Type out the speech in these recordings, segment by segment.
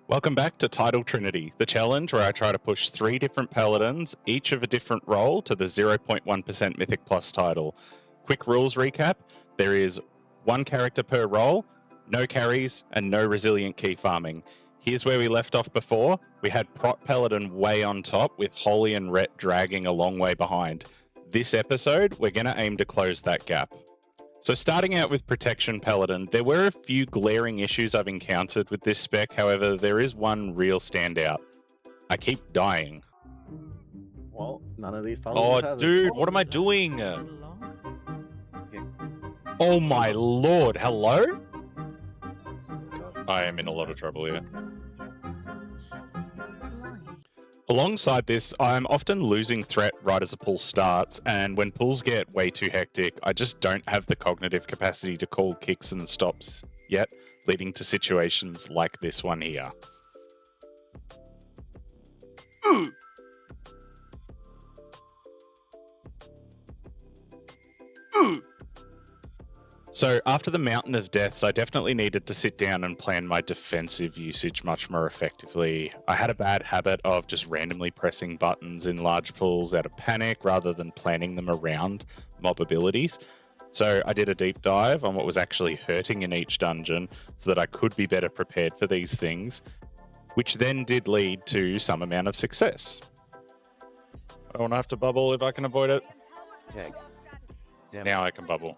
Welcome back to Title Trinity, the challenge where I try to push 3 different paladins, each of a different role, to the 0.1% Mythic Plus title. Quick rules recap: there is 1 character per role, no carries, and no resilient key farming. Here's where we left off before. We had Prot Paladin way on top, with Holy and Ret dragging a long way behind. This episode, we're going to aim to close that gap. So starting out with Protection Paladin, there were a few glaring issues I've encountered with this spec. However, there is one real standout. I keep dying. Well, none of these paladins Oh, have dude, it. what am I doing? Oh my lord, hello? I am in a lot of trouble here. Alongside this, I'm often losing threat right as a pull starts, and when pulls get way too hectic, I just don't have the cognitive capacity to call kicks and stops yet, leading to situations like this one here. So after the Mountain of Deaths, I definitely needed to sit down and plan my defensive usage much more effectively. I had a bad habit of just randomly pressing buttons in large pools out of panic rather than planning them around mob abilities. So I did a deep dive on what was actually hurting in each dungeon so that I could be better prepared for these things, which then did lead to some amount of success. I don't have to bubble if I can avoid it. Tag. Now I can bubble.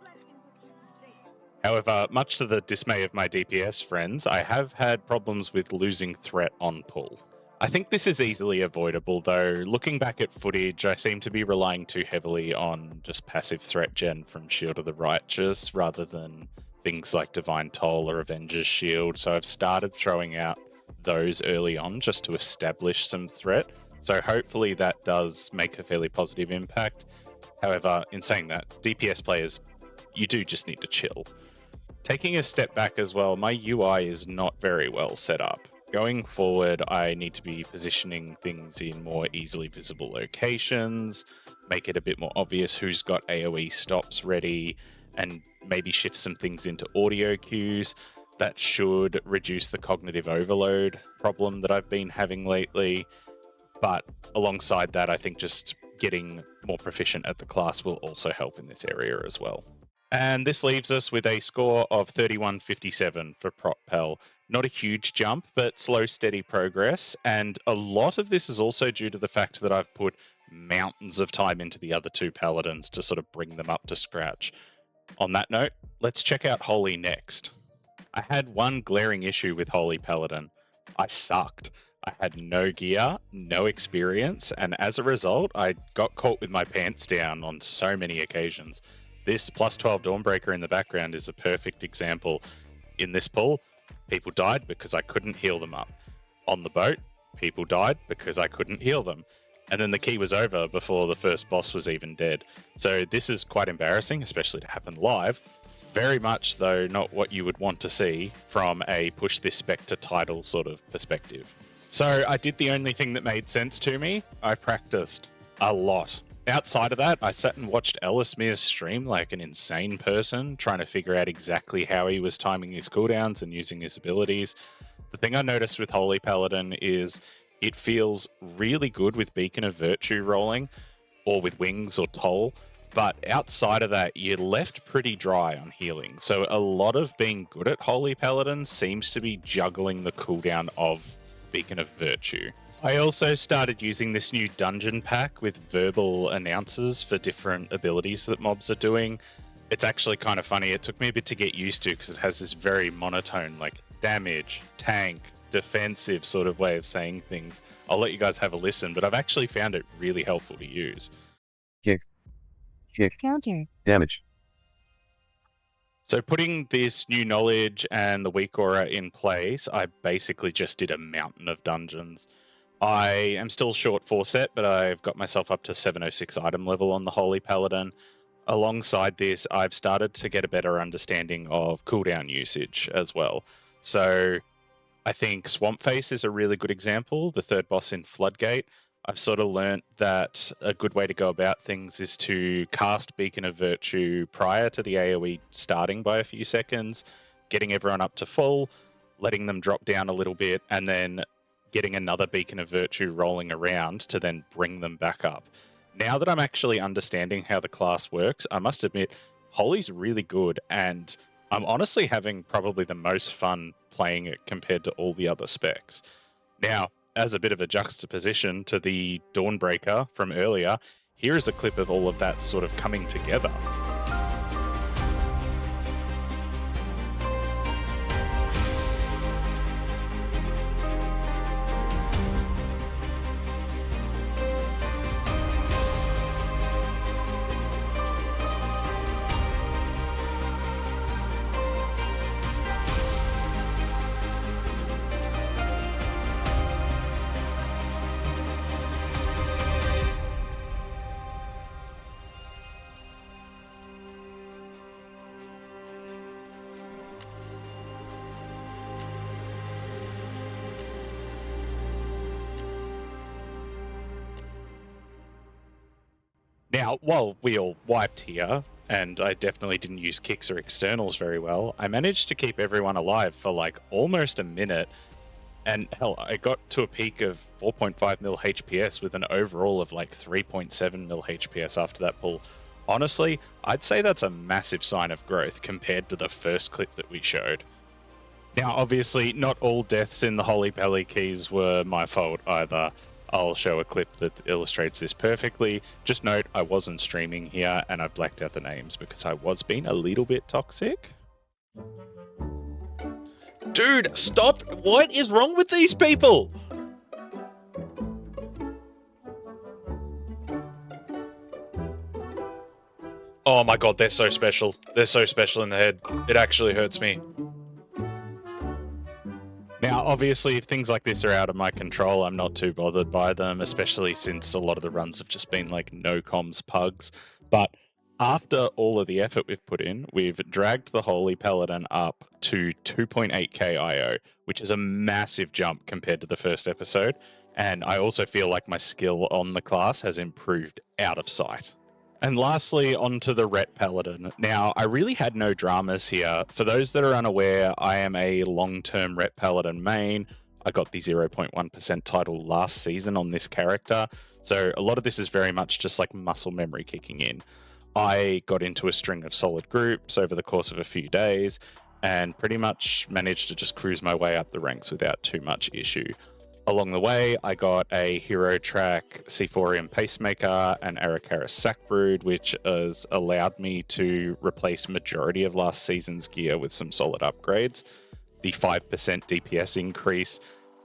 However, much to the dismay of my DPS friends, I have had problems with losing threat on pull. I think this is easily avoidable though. Looking back at footage, I seem to be relying too heavily on just passive threat gen from Shield of the Righteous rather than things like Divine Toll or Avenger's Shield, so I've started throwing out those early on just to establish some threat. So hopefully that does make a fairly positive impact. However, in saying that, DPS players, you do just need to chill. Taking a step back as well, my UI is not very well set up. Going forward, I need to be positioning things in more easily visible locations, make it a bit more obvious who's got AoE stops ready, and maybe shift some things into audio cues. That should reduce the cognitive overload problem that I've been having lately. But alongside that, I think just getting more proficient at the class will also help in this area as well. And this leaves us with a score of 3157 for Prot Pel. Not a huge jump, but slow, steady progress. And a lot of this is also due to the fact that I've put mountains of time into the other 2 paladins to sort of bring them up to scratch. On that note, let's check out Holy next. I had one glaring issue with Holy Paladin. I sucked. I had no gear, no experience, and as a result, I got caught with my pants down on so many occasions. This plus 12 Dawnbreaker in the background is a perfect example. In this pull, people died because I couldn't heal them up. On the boat, people died because I couldn't heal them. And then the key was over before the first boss was even dead. So this is quite embarrassing, especially to happen live. Very much, though, not what you would want to see from a push this spec to title sort of perspective. So I did the only thing that made sense to me. I practiced a lot. Outside of that, I sat and watched Ellesmere's stream like an insane person, trying to figure out exactly how he was timing his cooldowns and using his abilities. The thing I noticed with Holy Paladin is it feels really good with Beacon of Virtue rolling, or with Wings or Toll, but outside of that, you're left pretty dry on healing. So a lot of being good at Holy Paladin seems to be juggling the cooldown of Beacon of Virtue. I also started using this new dungeon pack with verbal announcers for different abilities that mobs are doing. It's actually kind of funny. It took me a bit to get used to because it has this very monotone, like damage, tank, defensive sort of way of saying things. I'll let you guys have a listen, but I've actually found it really helpful to use. Kick. Counter. Damage. So putting this new knowledge and the weak aura in place, I basically just did a mountain of dungeons. I am still short 4 set, but I've got myself up to 706 item level on the Holy Paladin. Alongside this, I've started to get a better understanding of cooldown usage as well. So I think Swamp Face is a really good example, the 3rd boss in Floodgate. I've sort of learnt that a good way to go about things is to cast Beacon of Virtue prior to the AoE starting by a few seconds, getting everyone up to full, letting them drop down a little bit, and then getting another Beacon of Virtue rolling around to then bring them back up. Now that I'm actually understanding how the class works, I must admit, Holy's really good, and I'm honestly having probably the most fun playing it compared to all the other specs. Now, as a bit of a juxtaposition to the Dawnbreaker from earlier, here is a clip of all of that sort of coming together. Now, while we all wiped here, and I definitely didn't use kicks or externals very well, I managed to keep everyone alive for like almost a minute. And hell, I got to a peak of 4.5 mil HPS with an overall of like 3.7 mil HPS after that pull. Honestly, I'd say that's a massive sign of growth compared to the first clip that we showed. Now, obviously, not all deaths in the Holy Paladin keys were my fault either. I'll show a clip that illustrates this perfectly. Just note, I wasn't streaming here, and I've blacked out the names because I was being a little bit toxic. Dude, stop! What is wrong with these people? Oh my god, they're so special. They're so special in the head. It actually hurts me. Now, obviously, if things like this are out of my control, I'm not too bothered by them, especially since a lot of the runs have just been like no comms pugs. But after all of the effort we've put in, we've dragged the Holy Paladin up to 2.8k IO, which is a massive jump compared to the first episode. And I also feel like my skill on the class has improved out of sight. And lastly, onto the Ret Paladin. Now, I really had no dramas here. For those that are unaware, I am a long-term Ret Paladin main. I got the 0.1% title last season on this character, so a lot of this is very much just like muscle memory kicking in. I got into a string of solid groups over the course of a few days, and pretty much managed to just cruise my way up the ranks without too much issue. Along the way, I got a Hero Track Sephorium Pacemaker and Arakaris Sackbrood, which has allowed me to replace majority of last season's gear with some solid upgrades. The 5% DPS increase,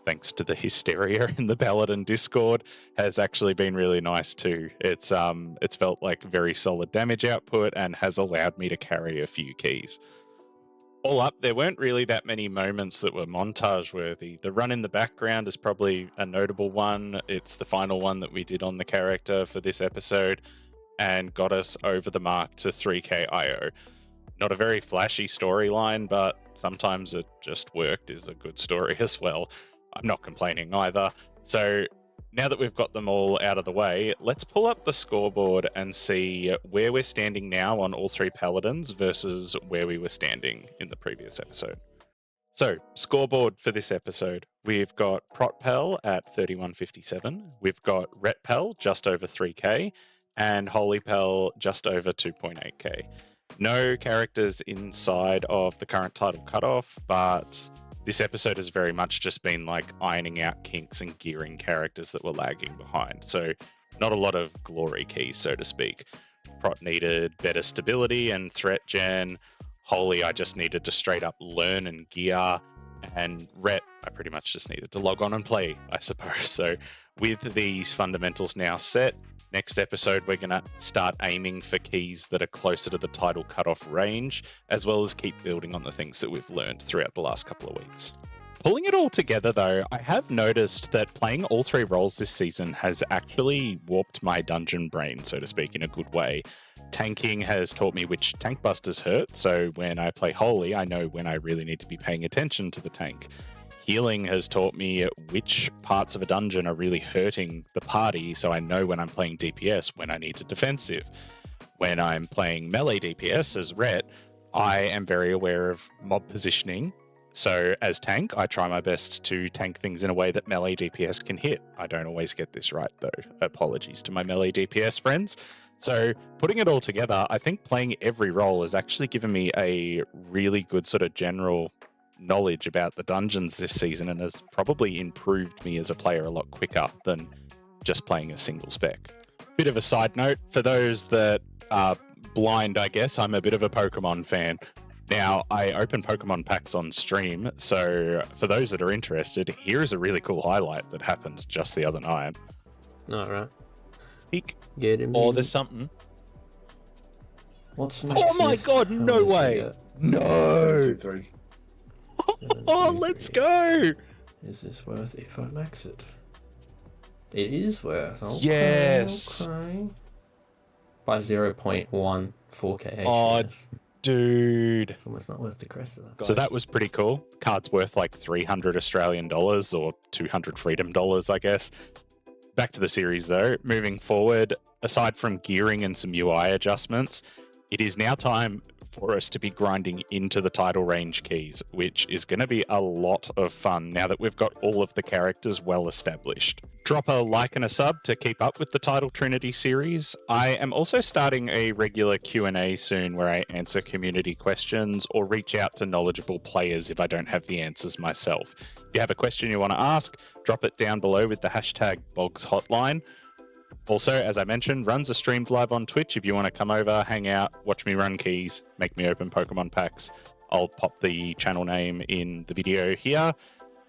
thanks to the hysteria in the Paladin Discord, has actually been really nice too. It's felt like very solid damage output and has allowed me to carry a few keys. All up, there weren't really that many moments that were montage worthy. The run in the background is probably a notable one. It's the final one that we did on the character for this episode and got us over the mark to 3k IO. Not a very flashy storyline, but sometimes it just worked is a good story as well. I'm not complaining either. So now that we've got them all out of the way, let's pull up the scoreboard and see where we're standing now on all three Paladins versus where we were standing in the previous episode. So, scoreboard for this episode. We've got Protpel at 3157. We've got Retpel just over 3k and Holypel just over 2.8k. No characters inside of the current title cutoff, but this episode has very much just been like ironing out kinks and gearing characters that were lagging behind. So not a lot of glory keys, so to speak. Prot needed better stability and threat gen. Holy, I just needed to straight up learn and gear. And Ret, I pretty much just needed to log on and play, I suppose. So with these fundamentals now set, next episode, we're going to start aiming for keys that are closer to the title cutoff range, as well as keep building on the things that we've learned throughout the last couple of weeks. Pulling it all together, though, I have noticed that playing all three roles this season has actually warped my dungeon brain, so to speak, in a good way. Tanking has taught me which tank busters hurt, so when I play Holy, I know when I really need to be paying attention to the tank. Healing has taught me which parts of a dungeon are really hurting the party, so I know when I'm playing DPS when I need a defensive. When I'm playing melee DPS as Ret, I am very aware of mob positioning, So as tank, I try my best to tank things in a way that melee DPS can hit. I don't always get this right though. Apologies to my melee DPS friends. So putting it all together, I think playing every role has actually given me a really good sort of general knowledge about the dungeons this season and has probably improved me as a player a lot quicker than just playing a single spec. Bit of a side note, for those that are blind, I guess, I'm a bit of a Pokemon fan. Now, I open Pokemon packs on stream, so for those that are interested, here is a really cool highlight that happened just the other night. All right. Peek. Get him. Or there's something. What's Oh my god, no way! No! 3. Oh, let's go! Is this worth if I max it? It is worth. Okay, Yes! Okay. By 0.1 4K. Oh, dude. It's almost not worth the crest of that. So that was pretty cool. Card's worth like 300 Australian dollars or 200 freedom dollars, I guess. Back to the series though. Moving forward, aside from gearing and some UI adjustments, it is now time for us to be grinding into the title range keys, which is going to be a lot of fun now that we've got all of the characters well established. Drop a like and a sub to keep up with the Title Trinity series. I am also starting a regular Q&A soon where I answer community questions or reach out to knowledgeable players if I don't have the answers myself. If you have a question you want to ask, drop it down below with the hashtag #BogsHotline. Also, as I mentioned, runs are streamed live on Twitch. If you want to come over, hang out, watch me run keys, make me open Pokemon packs, I'll pop the channel name in the video here.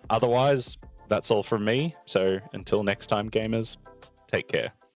Otherwise, that's all from me. So until next time, gamers, take care.